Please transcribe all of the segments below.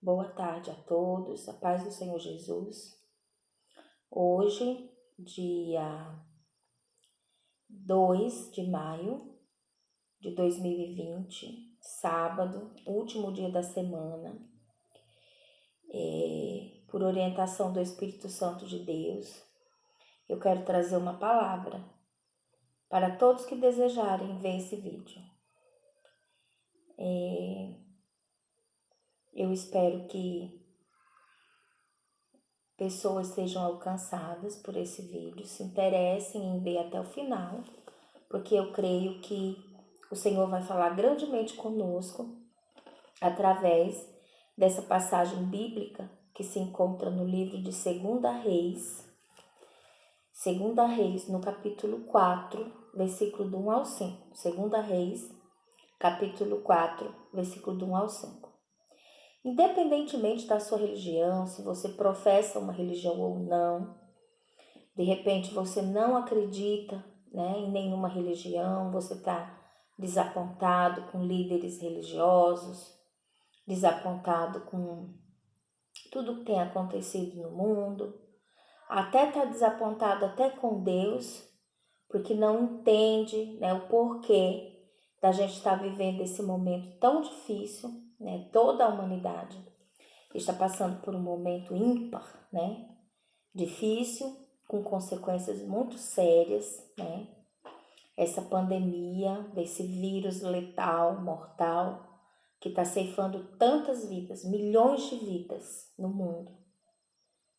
Boa tarde a todos, a paz do Senhor Jesus. Hoje, dia 2 de maio de 2020, sábado, último dia da semana, por orientação do Espírito Santo de Deus, eu quero trazer uma palavra para todos que desejarem ver esse vídeo. Eu espero que pessoas sejam alcançadas por esse vídeo, se interessem em ver até o final, porque eu creio que o Senhor vai falar grandemente conosco através dessa passagem bíblica que se encontra no livro de 2 Reis, no capítulo 4, versículo do 1 ao 5. 2 Reis, capítulo 4, versículo do 1 ao 5. Independentemente da sua religião, se você professa uma religião ou não, de repente você não acredita, em nenhuma religião, você está desapontado com líderes religiosos, desapontado com tudo que tem acontecido no mundo, até está desapontado até com Deus, porque não entende, o porquê da gente estar vivendo esse momento tão difícil, toda a humanidade está passando por um momento ímpar, difícil, com consequências muito sérias, essa pandemia, desse vírus letal, mortal, que está ceifando tantas vidas, milhões de vidas no mundo,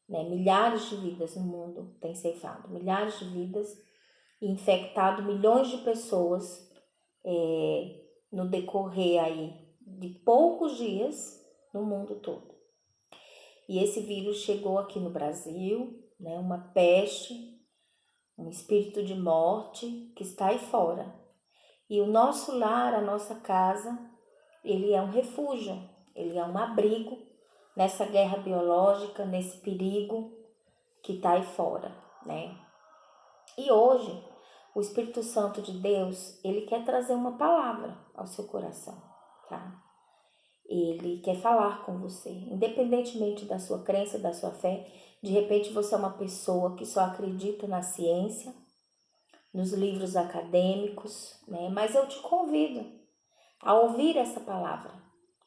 milhares de vidas no mundo tem ceifado, milhares de vidas e infectado milhões de pessoas no decorrer aí de poucos dias no mundo todo. E esse vírus chegou aqui no Brasil, uma peste, um espírito de morte que está aí fora. E o nosso lar, a nossa casa, ele é um refúgio, ele é um abrigo nessa guerra biológica, nesse perigo que está aí fora, E hoje, o Espírito Santo de Deus, ele quer trazer uma palavra ao seu coração, tá? Ele quer falar com você, independentemente da sua crença, da sua fé. De repente você é uma pessoa que só acredita na ciência, nos livros acadêmicos, Mas eu te convido a ouvir essa palavra,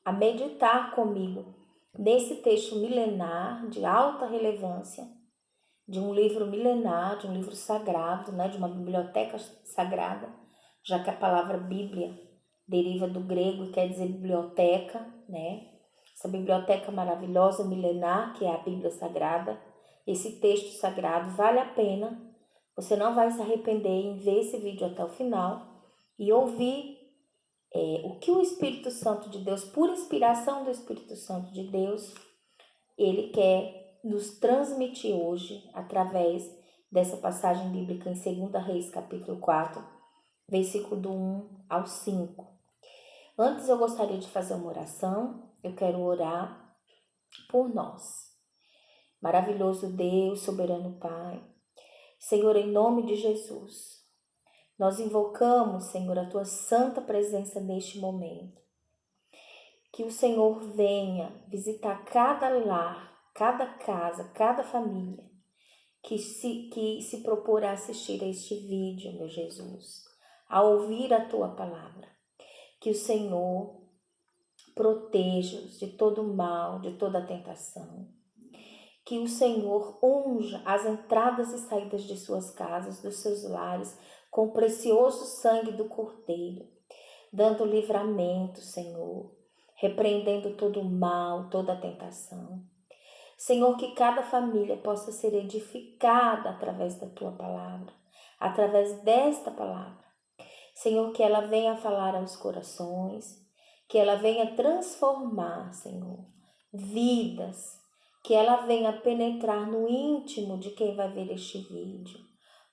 a meditar comigo nesse texto milenar de alta relevância, de um livro milenar, de um livro sagrado, de uma biblioteca sagrada, já que a palavra Bíblia deriva do grego e quer dizer biblioteca, Essa biblioteca maravilhosa, milenar, que é a Bíblia Sagrada. Esse texto sagrado vale a pena. Você não vai se arrepender em ver esse vídeo até o final e ouvir o que o Espírito Santo de Deus, por inspiração do Espírito Santo de Deus, ele quer nos transmitir hoje através dessa passagem bíblica em 2 Reis, capítulo 4, versículo do 1 ao 5. Antes eu gostaria de fazer uma oração. Eu quero orar por nós. Maravilhoso Deus, soberano Pai, Senhor, em nome de Jesus, nós invocamos, Senhor, a Tua santa presença neste momento. Que o Senhor venha visitar cada lar, cada casa, cada família que se propor a assistir a este vídeo, meu Jesus, a ouvir a Tua palavra. Que o Senhor proteja-os de todo mal, de toda tentação. Que o Senhor unja as entradas e saídas de suas casas, dos seus lares, com o precioso sangue do Cordeiro, dando livramento, Senhor, repreendendo todo o mal, toda a tentação. Senhor, que cada família possa ser edificada através da Tua palavra, através desta palavra. Senhor, que ela venha falar aos corações, que ela venha transformar, Senhor, vidas, que ela venha penetrar no íntimo de quem vai ver este vídeo,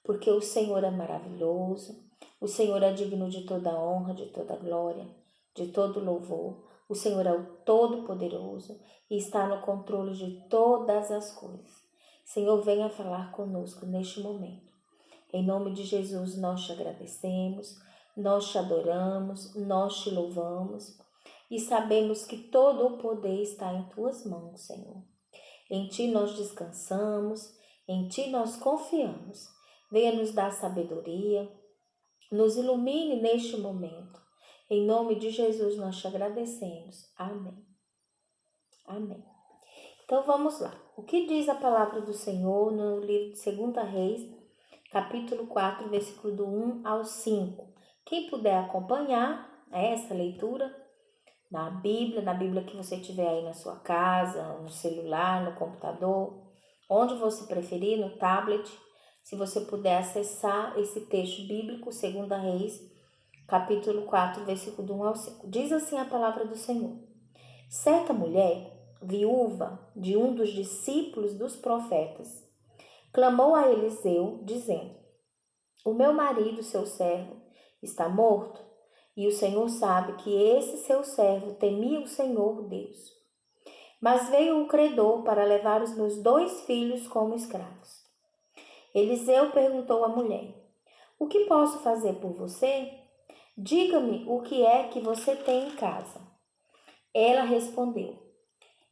porque o Senhor é maravilhoso, o Senhor é digno de toda honra, de toda glória, de todo louvor. O Senhor é o Todo-Poderoso e está no controle de todas as coisas. Senhor, venha falar conosco neste momento. Em nome de Jesus, nós te agradecemos, nós te adoramos, nós te louvamos. e sabemos que todo o poder está em tuas mãos, Senhor. Em ti nós descansamos, em ti nós confiamos. Venha nos dar sabedoria, nos ilumine neste momento. Em nome de Jesus nós te agradecemos. Amém. Amém. Então vamos lá. O que diz a palavra do Senhor no livro de 2 Reis, capítulo 4, versículo do 1 ao 5. Quem puder acompanhar essa leitura na Bíblia que você tiver aí na sua casa, no celular, no computador, onde você preferir, no tablet, se você puder acessar esse texto bíblico, 2 Reis, capítulo 4, versículo do 1 ao 5. Diz assim a palavra do Senhor. Certa mulher, viúva de um dos discípulos dos profetas, clamou a Eliseu, dizendo: o meu marido, seu servo, está morto, e o Senhor sabe que esse seu servo temia o Senhor Deus. Mas veio o credor para levar os meus 2 filhos como escravos. Eliseu perguntou à mulher: o que posso fazer por você? Diga-me o que é que você tem em casa. Ela respondeu: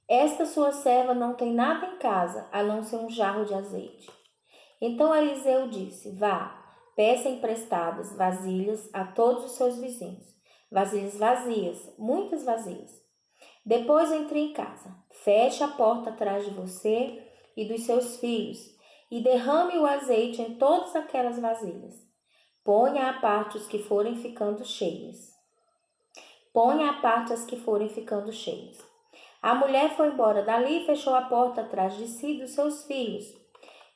esta sua serva não tem nada em casa, a não ser um jarro de azeite. Então Eliseu disse: vá, peça emprestadas vasilhas a todos os seus vizinhos. Vasilhas vazias, muitas vasilhas. Depois entre em casa, feche a porta atrás de você e dos seus filhos, e derrame o azeite em todas aquelas vasilhas. Ponha à parte os que forem ficando cheias. Ponha à parte as que forem ficando cheias. A mulher foi embora dali e fechou a porta atrás de si e dos seus filhos.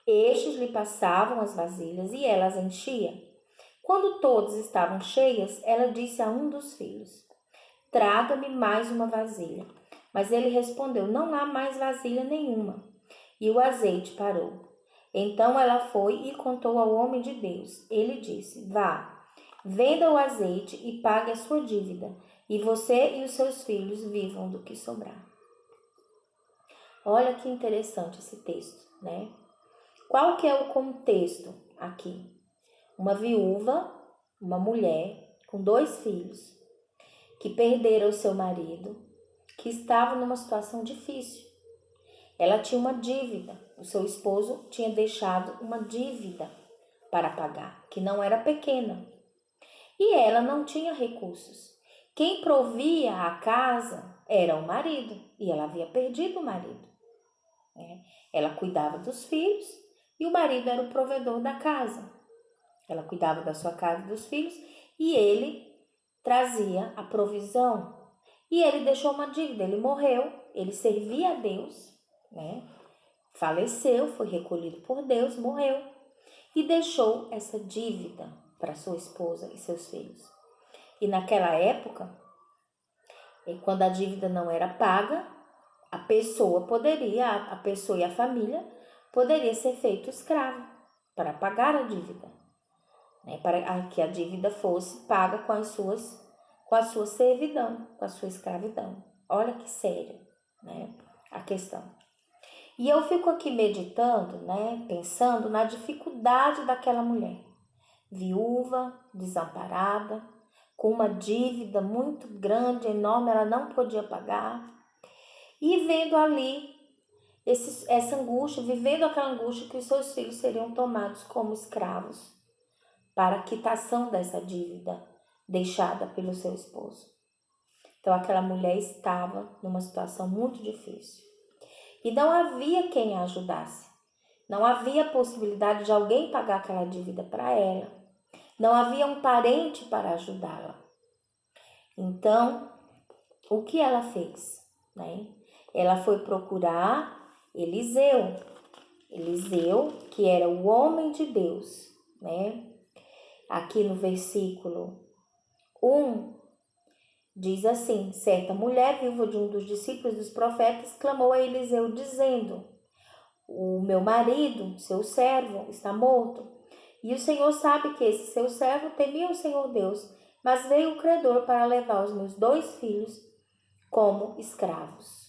Estes lhe passavam as vasilhas e ela as enchia. Quando todas estavam cheias, ela disse a um dos filhos: traga-me mais uma vasilha. Mas ele respondeu: não há mais vasilha nenhuma. E o azeite parou. Então ela foi e contou ao homem de Deus. Ele disse: vá, venda o azeite e pague a sua dívida, e você e os seus filhos vivam do que sobrar. Olha que interessante esse texto, né? Qual que é o contexto aqui? Uma viúva, uma mulher com 2 filhos, que perderam o seu marido, que estava numa situação difícil. Ela tinha uma dívida, o seu esposo tinha deixado uma dívida para pagar, que não era pequena. E ela não tinha recursos. Quem provia a casa era o marido, e ela havia perdido o marido. Ela cuidava dos filhos e o marido era o provedor da casa. Ela cuidava da sua casa e dos filhos e ele trazia a provisão. E ele deixou uma dívida, ele morreu, ele servia a Deus, faleceu, foi recolhido por Deus, morreu e deixou essa dívida para sua esposa e seus filhos. E naquela época, quando a dívida não era paga, a pessoa e a família poderia ser feito escravo para pagar a dívida, para que a dívida fosse paga com a sua servidão, com a sua escravidão. Olha que sério, a questão. E eu fico aqui meditando, pensando na dificuldade daquela mulher, viúva, desamparada, com uma dívida muito grande, enorme, ela não podia pagar, e vendo ali essa angústia, vivendo aquela angústia que os seus filhos seriam tomados como escravos para a quitação dessa dívida deixada pelo seu esposo. Então aquela mulher estava numa situação muito difícil. E não havia quem a ajudasse. Não havia possibilidade de alguém pagar aquela dívida para ela. Não havia um parente para ajudá-la. Então, o que ela fez? Ela foi procurar Eliseu. Eliseu, que era o homem de Deus. Aqui no versículo 1, diz assim: certa mulher, viúva de um dos discípulos dos profetas, clamou a Eliseu, dizendo: o meu marido, seu servo, está morto, e o Senhor sabe que esse seu servo temia o Senhor Deus, mas veio o credor para levar os meus 2 filhos como escravos.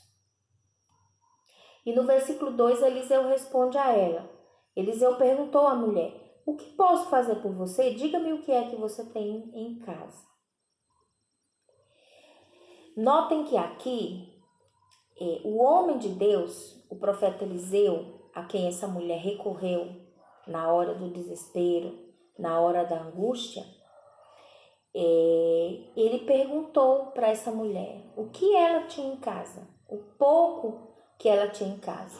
E no versículo 2, Eliseu responde a ela. Eliseu perguntou à mulher: o que posso fazer por você? Diga-me o que é que você tem em casa. Notem que aqui, o homem de Deus, o profeta Eliseu, a quem essa mulher recorreu na hora do desespero, na hora da angústia, ele perguntou para essa mulher o que ela tinha em casa, o pouco que ela tinha em casa.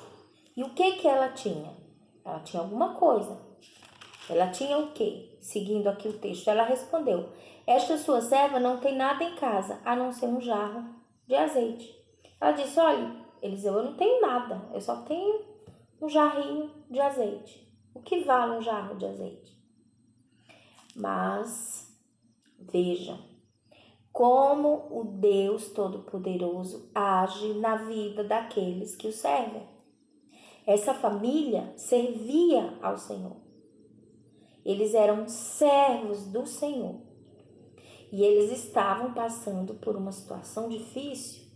E o que ela tinha? Ela tinha alguma coisa. Ela tinha o quê? Seguindo aqui o texto, ela respondeu: esta sua serva não tem nada em casa, a não ser um jarro de azeite. Ela disse: olha, Eliseu, eu não tenho nada, eu só tenho um jarrinho de azeite. O que vale um jarro de azeite? Mas vejam como o Deus Todo-Poderoso age na vida daqueles que o servem. Essa família servia ao Senhor. Eles eram servos do Senhor. E eles estavam passando por uma situação difícil,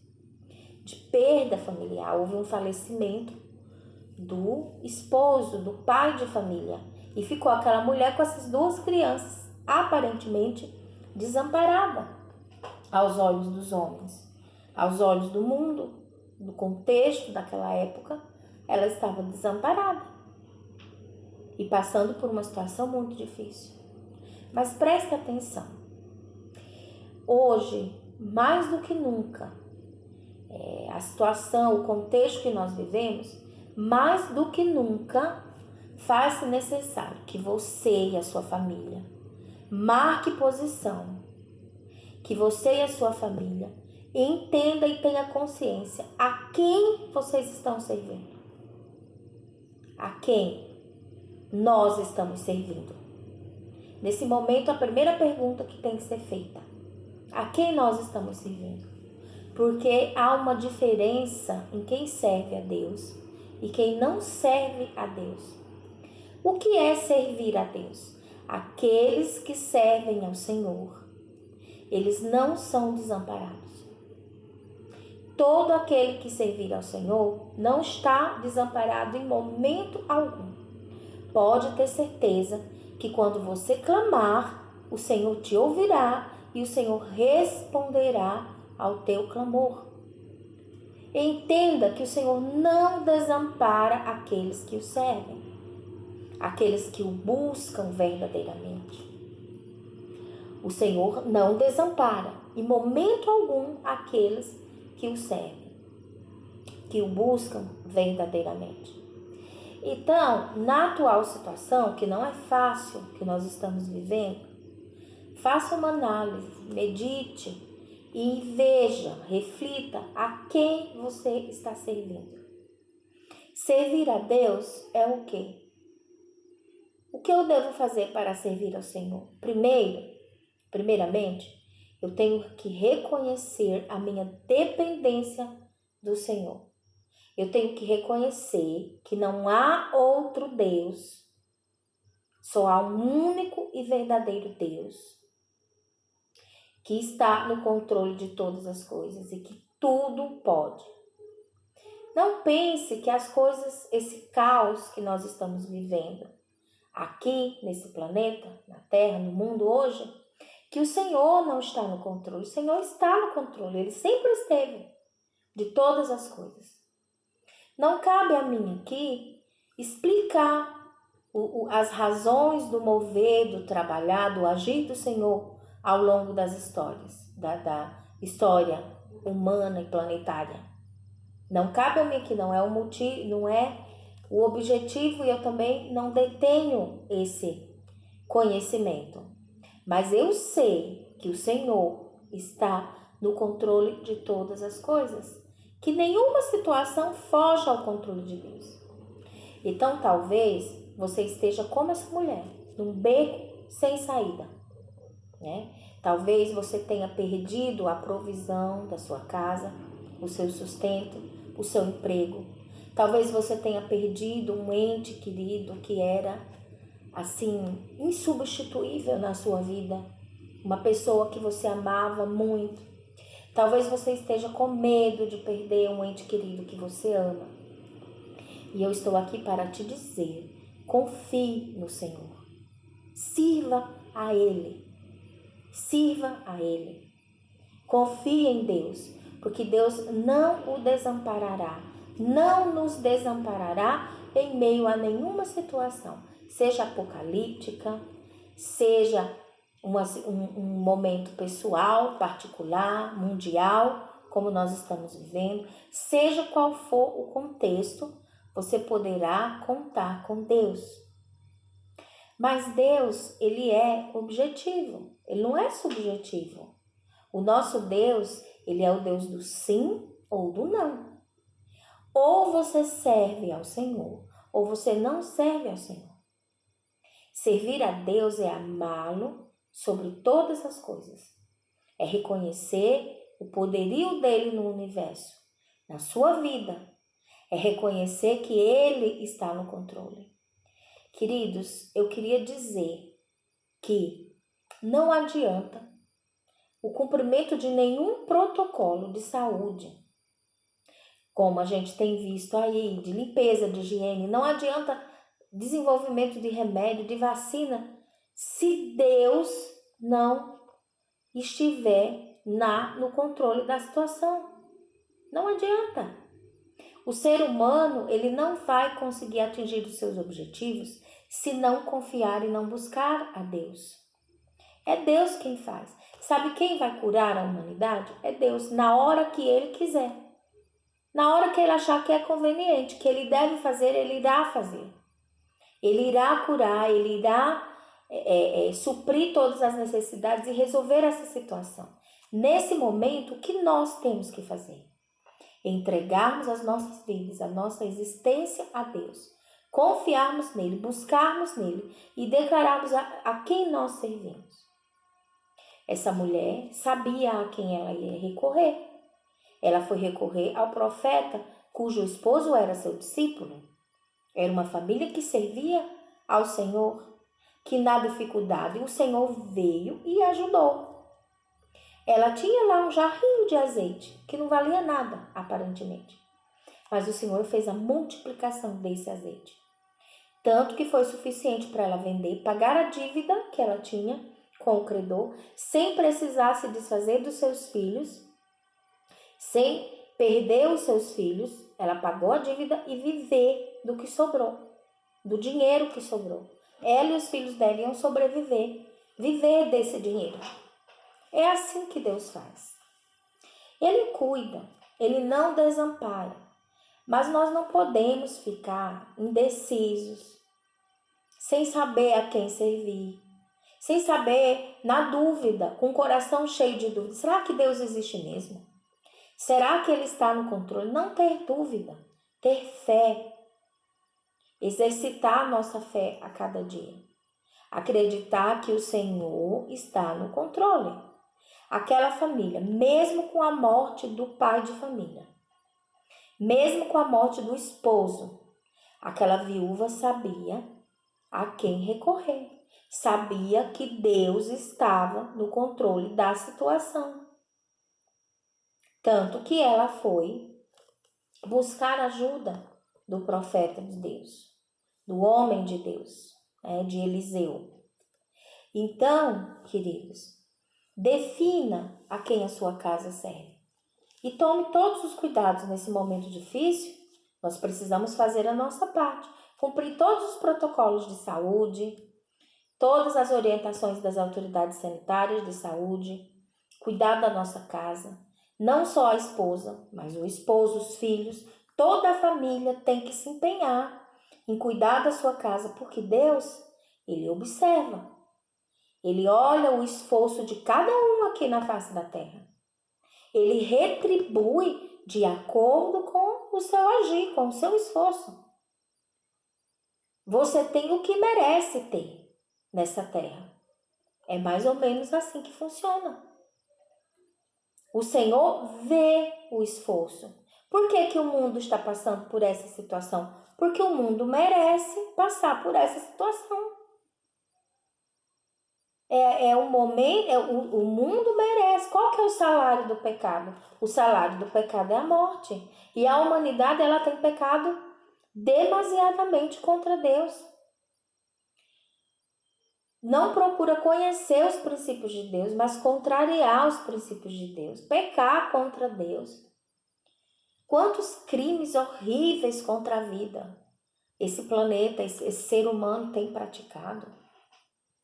de perda familiar. Houve um falecimento do esposo, do pai de família. E ficou aquela mulher com essas duas crianças, aparentemente desamparada aos olhos dos homens, aos olhos do mundo, do contexto daquela época. Ela estava desamparada e passando por uma situação muito difícil. Mas preste atenção. Hoje, mais do que nunca, a situação, o contexto que nós vivemos, mais do que nunca, faz-se necessário que você e a sua família marque posição, que você e a sua família entenda e tenha consciência a quem vocês estão servindo, a quem nós estamos servindo. Nesse momento, a primeira pergunta que tem que ser feita: a quem nós estamos servindo? Porque há uma diferença em quem serve a Deus e quem não serve a Deus. O que é servir a Deus? Aqueles que servem ao Senhor, eles não são desamparados. Todo aquele que servir ao Senhor não está desamparado em momento algum. Pode ter certeza que quando você clamar, o Senhor te ouvirá e o Senhor responderá ao teu clamor. Entenda que o Senhor não desampara aqueles que o servem, aqueles que o buscam verdadeiramente. O Senhor não desampara em momento algum aqueles que o servem, que o buscam verdadeiramente. Então, na atual situação, que não é fácil, que nós estamos vivendo, faça uma análise, medite e veja, reflita a quem você está servindo. Servir a Deus é o quê? O que eu devo fazer para servir ao Senhor? Primeiramente, eu tenho que reconhecer a minha dependência do Senhor. Eu tenho que reconhecer que não há outro Deus, só há um único e verdadeiro Deus, que está no controle de todas as coisas e que tudo pode. Não pense que as coisas, esse caos que nós estamos vivendo aqui nesse planeta, na Terra, no mundo hoje, que o Senhor não está no controle. O Senhor está no controle, Ele sempre esteve de todas as coisas. Não cabe a mim aqui explicar as razões do mover, do trabalhar, do agir do Senhor ao longo das histórias, da história humana e planetária. Não cabe a mim aqui, não é o motivo, não é o objetivo, e eu também não detenho esse conhecimento. Mas eu sei que o Senhor está no controle de todas as coisas, que nenhuma situação foge ao controle de Deus. Então, talvez você esteja como essa mulher, num beco sem saída, né? Talvez você tenha perdido a provisão da sua casa, o seu sustento, o seu emprego. Talvez você tenha perdido um ente querido que era, assim, insubstituível na sua vida, uma pessoa que você amava muito. Talvez você esteja com medo de perder um ente querido que você ama. E eu estou aqui para te dizer: confie no Senhor. Sirva a Ele. Sirva a Ele. Confie em Deus, porque Deus não o desamparará, não nos desamparará em meio a nenhuma situação, seja apocalíptica, seja um momento pessoal, particular, mundial, como nós estamos vivendo, seja qual for o contexto, você poderá contar com Deus. Mas Deus, ele é objetivo, ele não é subjetivo. O nosso Deus, ele é o Deus do sim ou do não. Ou você serve ao Senhor, ou você não serve ao Senhor. Servir a Deus é amá-lo sobre todas as coisas. É reconhecer o poderio dele no universo, na sua vida. É reconhecer que ele está no controle. Queridos, eu queria dizer que não adianta o cumprimento de nenhum protocolo de saúde, como a gente tem visto aí, de limpeza, de higiene. Não adianta desenvolvimento de remédio, de vacina, se Deus não estiver no controle da situação. Não adianta. O ser humano, ele não vai conseguir atingir os seus objetivos se não confiar e não buscar a Deus. É Deus quem faz. Sabe quem vai curar a humanidade? É Deus, na hora que ele quiser. Na hora que ele achar que é conveniente, que ele deve fazer, ele irá fazer. Ele irá curar, ele irá suprir todas as necessidades e resolver essa situação. Nesse momento, o que nós temos que fazer? Entregarmos as nossas vidas, a nossa existência a Deus. Confiarmos nele, buscarmos nele e declararmos a quem nós servimos. Essa mulher sabia a quem ela ia recorrer. Ela foi recorrer ao profeta cujo esposo era seu discípulo. Era uma família que servia ao Senhor, que na dificuldade o Senhor veio e ajudou. Ela tinha lá um jarrinho de azeite, que não valia nada, aparentemente. Mas o Senhor fez a multiplicação desse azeite. Tanto que foi suficiente para ela vender, pagar a dívida que ela tinha com o credor, sem precisar se desfazer dos seus filhos, sem perder os seus filhos. Ela pagou a dívida e viver do que sobrou, do dinheiro que sobrou. Ela e os filhos dela iam sobreviver, viver desse dinheiro. É assim que Deus faz. Ele cuida, ele não desampara. Mas nós não podemos ficar indecisos, sem saber a quem servir, sem saber, na dúvida, com o coração cheio de dúvida. Será que Deus existe mesmo? Será que ele está no controle? Não ter dúvida, ter fé, exercitar a nossa fé a cada dia. Acreditar que o Senhor está no controle. Aquela família, mesmo com a morte do pai de família, mesmo com a morte do esposo, aquela viúva sabia a quem recorrer. Sabia que Deus estava no controle da situação. Tanto que ela foi buscar ajuda do profeta de Deus, do homem de Deus, de Eliseu. Então, queridos, defina a quem a sua casa serve. E tome todos os cuidados nesse momento difícil. Nós precisamos fazer a nossa parte, cumprir todos os protocolos de saúde, todas as orientações das autoridades sanitárias de saúde, cuidar da nossa casa. Não só a esposa, mas o esposo, os filhos, toda a família tem que se empenhar em cuidar da sua casa, porque Deus, ele observa. Ele olha o esforço de cada um aqui na face da terra. Ele retribui de acordo com o seu agir, com o seu esforço. Você tem o que merece ter nessa terra. É mais ou menos assim que funciona. O Senhor vê o esforço. Por que o mundo está passando por essa situação? Porque o mundo merece passar por essa situação. O mundo merece. Qual que é o salário do pecado? O salário do pecado é a morte. E a humanidade, ela tem pecado demasiadamente contra Deus. não procura conhecer os princípios de Deus, mas contrariar os princípios de Deus, pecar contra Deus. Quantos crimes horríveis contra a vida esse planeta, esse ser humano tem praticado,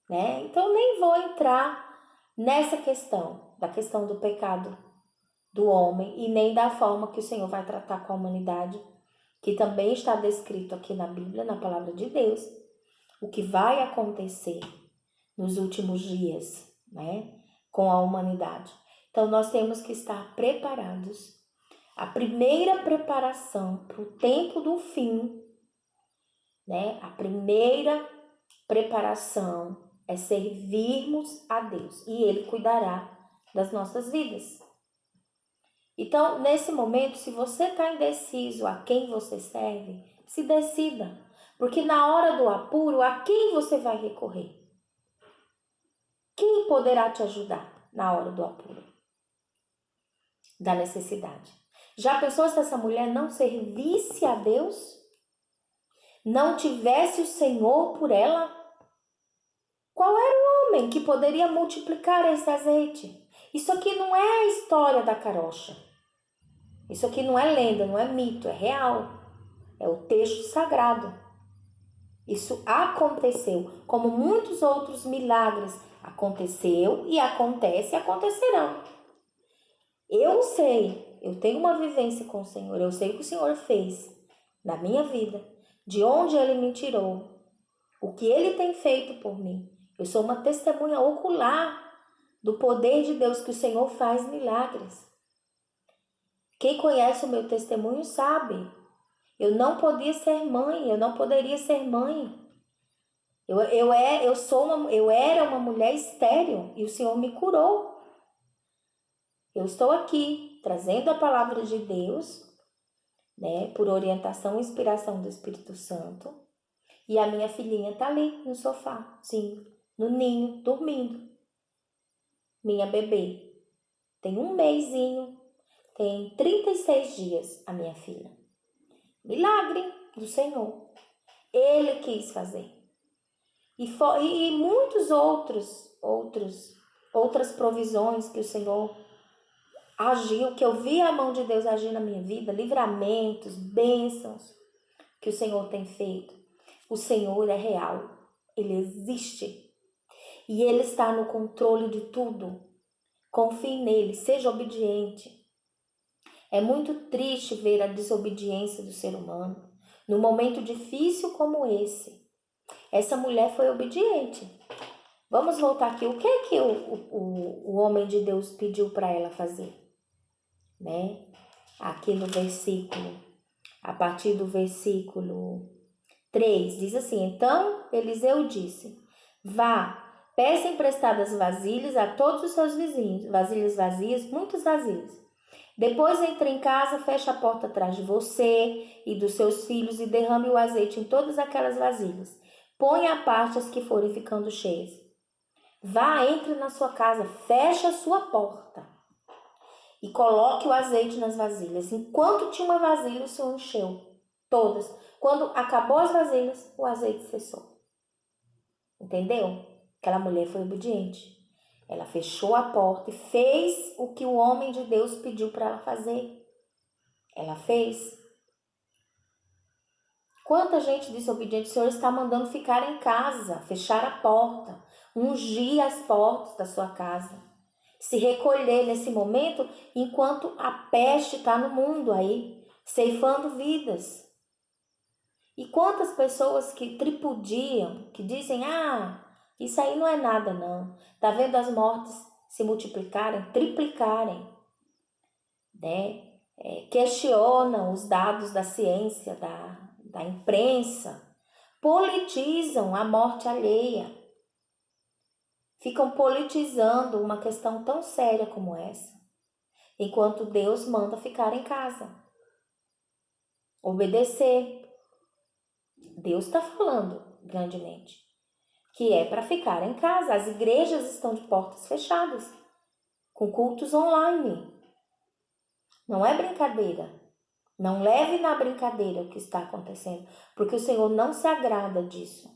né? Então nem vou entrar nessa questão, da questão do pecado do homem e nem da forma que o Senhor vai tratar com a humanidade, que também está descrito aqui na Bíblia, na palavra de Deus, o que vai acontecer nos últimos dias, né, com a humanidade. Então nós temos que estar preparados. A primeira preparação para o tempo do fim, né, a primeira preparação é servirmos a Deus e Ele cuidará das nossas vidas. Então, nesse momento, se você está indeciso a quem você serve, se decida. Porque na hora do apuro, a quem você vai recorrer? Quem poderá te ajudar na hora do apuro? Da necessidade. Já pensou se essa mulher não servisse a Deus? Não tivesse o Senhor por ela? Qual era o homem que poderia multiplicar esse azeite? Isso aqui não é a história da carocha. Isso aqui não é lenda, não é mito, é real. É o texto sagrado. Isso aconteceu, como muitos outros milagres aconteceu e acontece e acontecerão. Eu sei, eu tenho uma vivência com o Senhor, eu sei o que o Senhor fez na minha vida, de onde Ele me tirou, o que Ele tem feito por mim. Eu sou uma testemunha ocular do poder de Deus, que o Senhor faz milagres. Quem conhece o meu testemunho sabe. Eu não podia ser mãe, eu não poderia ser mãe. Eu era uma mulher estéril e o Senhor me curou. Eu estou aqui trazendo a palavra de Deus, né, por orientação e inspiração do Espírito Santo. E a minha filhinha está ali no sofá, sim, no ninho, dormindo. Minha bebê tem um mesinho, tem 36 dias a minha filha. Milagre do Senhor. Ele quis fazer. E muitos outras provisões que o Senhor agiu, que eu vi a mão de Deus agir na minha vida, livramentos, bênçãos que o Senhor tem feito. O Senhor é real, Ele existe e Ele está no controle de tudo. Confie nele, seja obediente. É muito triste ver a desobediência do ser humano num momento difícil como esse. Essa mulher foi obediente. Vamos voltar aqui. O que é que o homem de Deus pediu para ela fazer? Né? Aqui no versículo, a partir do versículo 3, diz assim: Então Eliseu disse: Vá, peça emprestadas vasilhas a todos os seus vizinhos, vasilhas vazias, muitas vasilhas. Depois entre em casa, feche a porta atrás de você e dos seus filhos e derrame o azeite em todas aquelas vasilhas. Ponha à parte as que forem ficando cheias. Vá, entre na sua casa, feche a sua porta e coloque o azeite nas vasilhas. Enquanto tinha uma vasilha, o Senhor encheu todas. Quando acabou as vasilhas, o azeite cessou. Entendeu? Aquela mulher foi obediente. Ela fechou a porta e fez o que o homem de Deus pediu para ela fazer. Ela fez. Quanta gente desobediente, o Senhor está mandando ficar em casa, fechar a porta, ungir as portas da sua casa, se recolher nesse momento enquanto a peste está no mundo aí, ceifando vidas. E quantas pessoas que tripudiam, que dizem, isso aí não é nada não, tá vendo as mortes se multiplicarem, triplicarem, né? Questionam os dados da ciência, da imprensa, politizam a morte alheia, ficam politizando uma questão tão séria como essa, enquanto Deus manda ficar em casa, obedecer. Deus está falando grandemente que é para ficar em casa. As igrejas estão de portas fechadas, com cultos online. Não é brincadeira. Não leve na brincadeira o que está acontecendo, porque o Senhor não se agrada disso.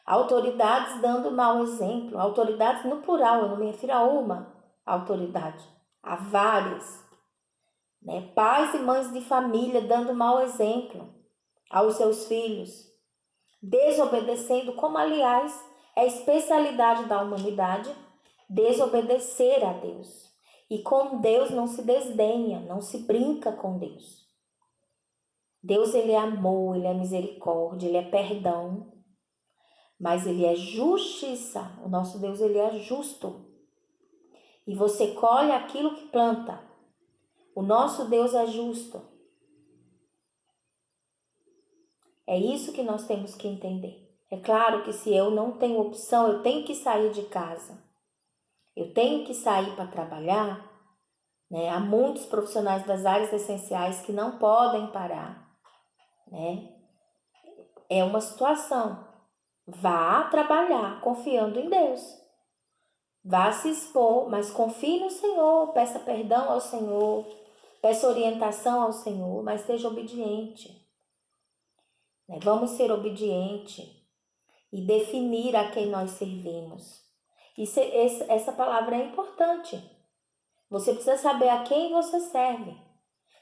Autoridades dando mau exemplo. Autoridades no plural, eu não me refiro a uma autoridade, a várias. Né? Pais e mães de família dando mau exemplo aos seus filhos. Desobedecendo, como aliás é a especialidade da humanidade, desobedecer a Deus. E com Deus não se desdenha, não se brinca com Deus. Deus, ele é amor, ele é misericórdia, ele é perdão, mas ele é justiça. O nosso Deus, ele é justo. E você colhe aquilo que planta. O nosso Deus é justo. É isso que nós temos que entender. É claro que se eu não tenho opção, eu tenho que sair de casa. Eu tenho que sair para trabalhar. Né? Há muitos profissionais das áreas essenciais que não podem parar. Né? É uma situação. Vá trabalhar confiando em Deus. Vá se expor, mas confie no Senhor. Peça perdão ao Senhor. Peça orientação ao Senhor, mas seja obediente. Né? Vamos ser obedientes e definir a quem nós servimos. Essa palavra é importante. Você precisa saber a quem você serve.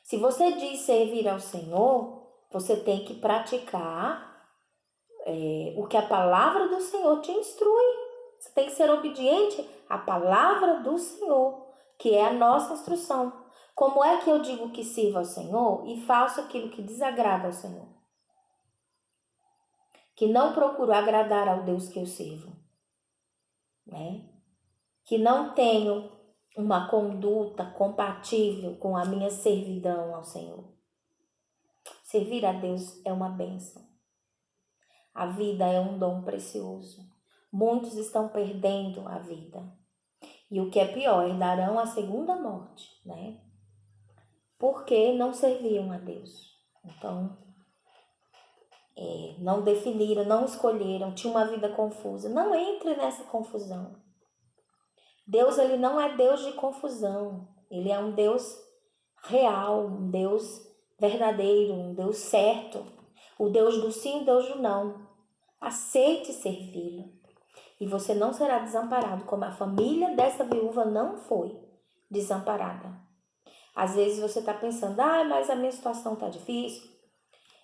Se você diz servir ao Senhor, você tem que praticar o que a palavra do Senhor te instrui. Você tem que ser obediente à palavra do Senhor, que é a nossa instrução. Como é que eu digo que sirvo ao Senhor e faço aquilo que desagrada ao Senhor? Que não procuro agradar ao Deus que eu sirvo. Né? Que não tenho uma conduta compatível com a minha servidão ao Senhor. Servir a Deus é uma bênção. A vida é um dom precioso. Muitos estão perdendo a vida. E o que é pior, herdarão a segunda morte, né? Porque não serviam a Deus. Então, não definiram, não escolheram, tinham uma vida confusa. Não entre nessa confusão. Deus, ele não é Deus de confusão. Ele é um Deus real, um Deus verdadeiro, um Deus certo. O Deus do sim, o Deus do não. Aceite servi-lo. E você não será desamparado, como a família dessa viúva não foi desamparada. Às vezes você está pensando, mas a minha situação está difícil.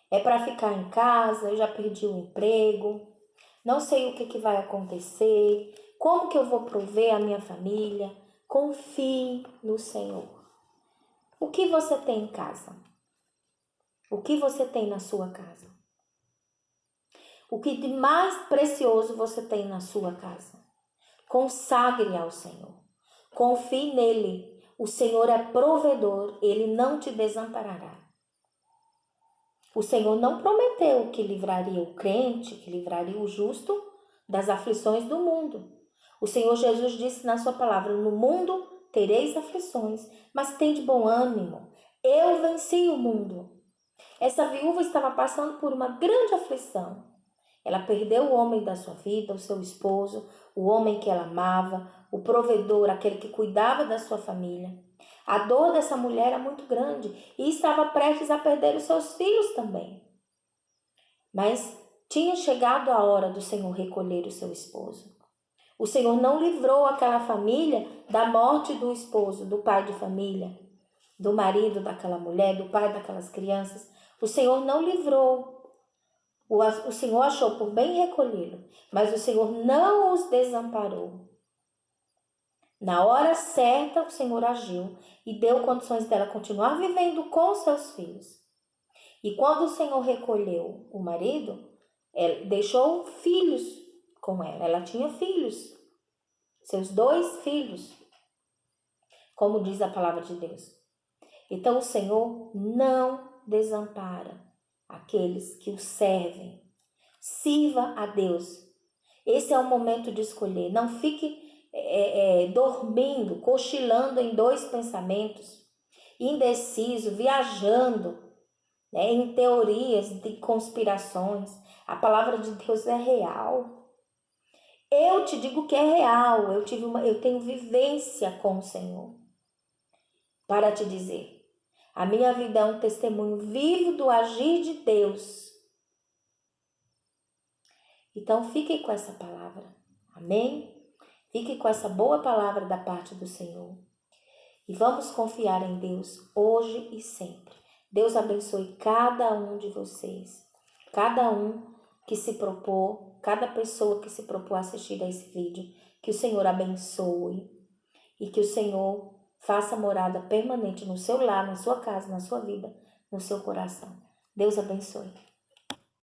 É para ficar em casa, eu já perdi o emprego. Não sei o que vai acontecer. Como que eu vou prover a minha família? Confie no Senhor. O que você tem em casa? O que você tem na sua casa? O que de mais precioso você tem na sua casa? Consagre ao Senhor. Confie nele. O Senhor é provedor. Ele não te desamparará. O Senhor não prometeu que livraria o crente, que livraria o justo das aflições do mundo. O Senhor Jesus disse na sua palavra, no mundo tereis aflições, mas tende bom ânimo. Eu venci o mundo. Essa viúva estava passando por uma grande aflição. Ela perdeu o homem da sua vida, o seu esposo, o homem que ela amava, o provedor, aquele que cuidava da sua família. A dor dessa mulher era muito grande e estava prestes a perder os seus filhos também. Mas tinha chegado a hora do Senhor recolher o seu esposo. O Senhor não livrou aquela família da morte do esposo, do pai de família, do marido daquela mulher, do pai daquelas crianças. O Senhor não livrou. O Senhor achou por bem recolhê-lo, mas o Senhor não os desamparou. Na hora certa, o Senhor agiu e deu condições dela continuar vivendo com seus filhos. E quando o Senhor recolheu o marido, ela deixou filhos com ela. Ela tinha filhos, seus 2 filhos, como diz a palavra de Deus. Então o Senhor não desampara aqueles que o servem. Sirva a Deus. Esse é o momento de escolher. Não fique dormindo, cochilando em 2 pensamentos, indeciso, viajando, né, em teorias de conspirações. A palavra de Deus é real. Eu te digo que é real. Eu tenho vivência com o Senhor para te dizer. A minha vida é um testemunho vivo do agir de Deus. Então fiquem com essa palavra. Amém? Fiquem com essa boa palavra da parte do Senhor. E vamos confiar em Deus hoje e sempre. Deus abençoe cada um de vocês. Cada um que se propôs, cada pessoa que se propôs a assistir a esse vídeo. Que o Senhor abençoe e que o Senhor faça morada permanente no seu lar, na sua casa, na sua vida, no seu coração. Deus abençoe.